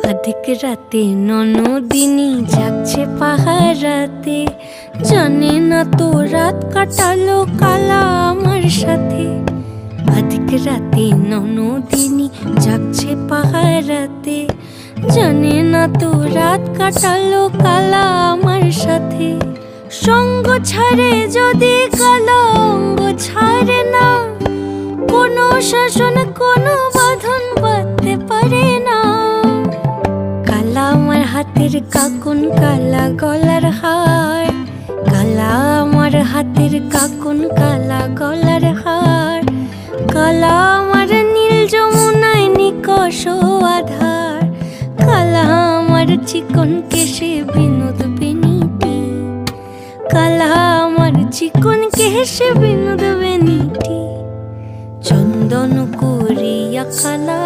अधिक राते ননদিনী যাচ্ছে পাহারাতে, জানে না তো রাত কাটালো কালা আমার সাথে। अधिक রাতে ননদিনী যাচ্ছে পাহারাতে, জানে না তো রাত কাটালো কালা আমার সাথে। সঙ্গ ছাড়ে যদি কালা অঙ্গ ছাড়ে না, কোনো শাসন কোনো বাঁধন বাঁধতে পারে না। কালা আমার হাতের কাকুন কালা গলার হার, কালা আমার হাতের কাকুন কালা গলার হার, কালা আমার নীল যমুনায় নিকষ আধার, কালা আমার চিকন কেশে বিনোদ বেনিটি, কালা আমার চিকন কেশে বিনোদ বেনিটি। চন্দন করিয়া কালা